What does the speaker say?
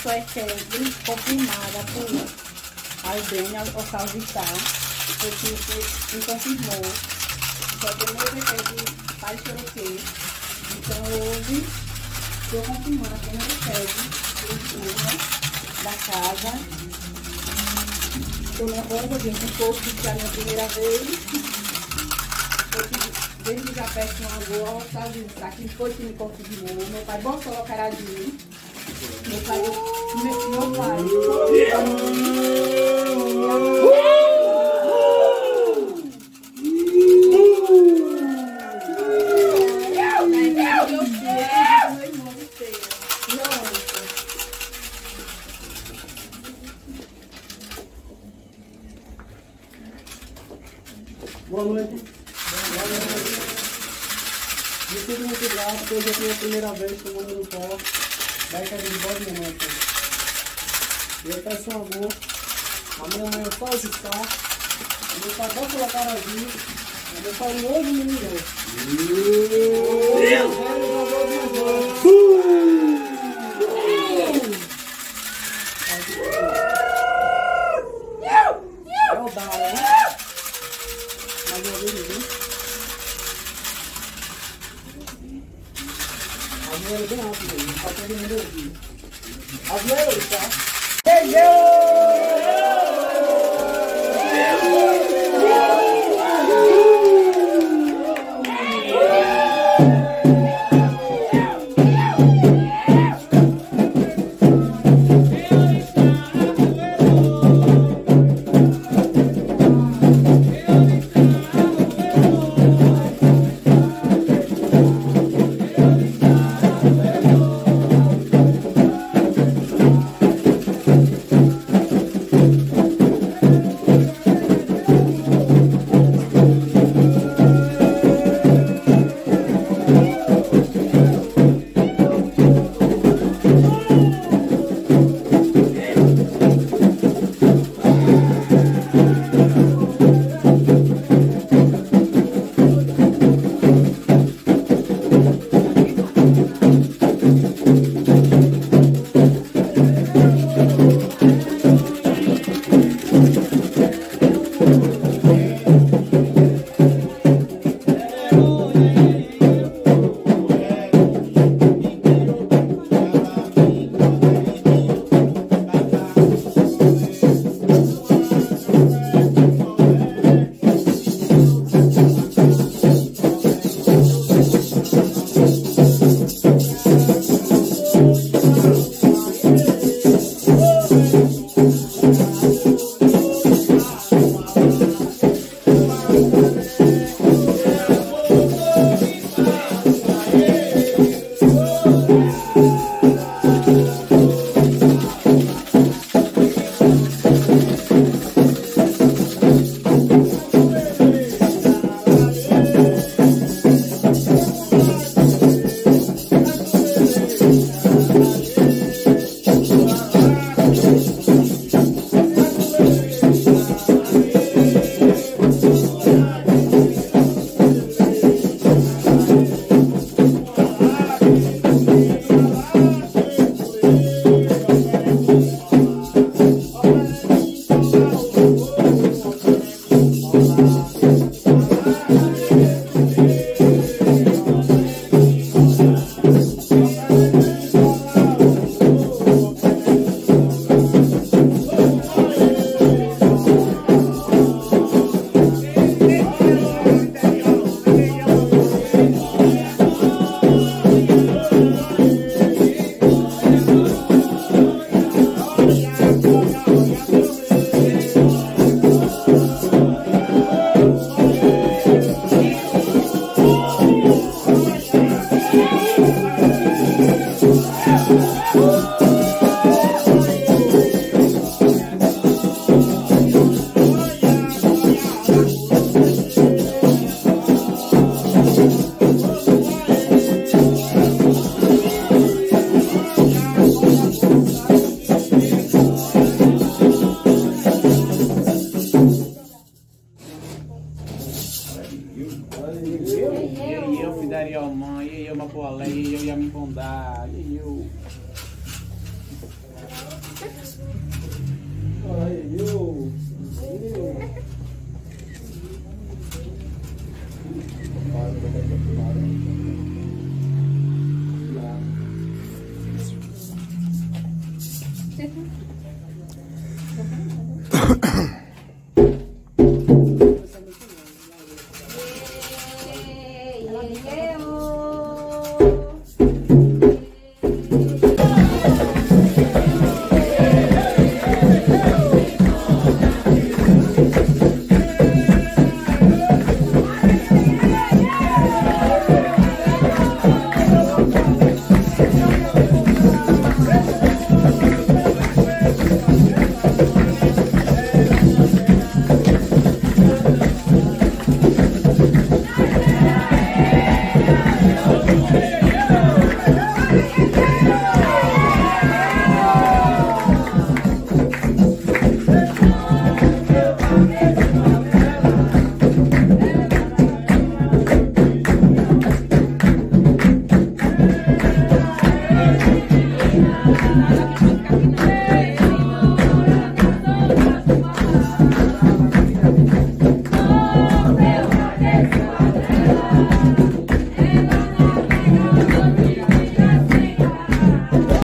Isso é queijo confirmada por Aldênia Ocalvitar, porque me confirmou. Só tem meu queijo de pai xeroquê. Então hoje estou confirmando a primeira queijo da casa. Estou nervosa, gente, um pouco, porque é a minha primeira vez. Desde que já peço uma boa, Ocalvitar, que foi que me confirmou. Meu pai botou o caradinho. Meu pai. Boa noite. Me sinto muito grato, porque hoje é a minha primeira vez tomando no pó. Daí que a gente bota minha mãe. E eu peço um amor. A minha mãe é só ajustar. Meu pai bota o caradinho. Meu pai hoje me ligou. É o Dara, né? Mais uma vez, viu? A minha é bem rápida aí, pra todo mundo ouvir. A minha é hoje, tá? Thank you.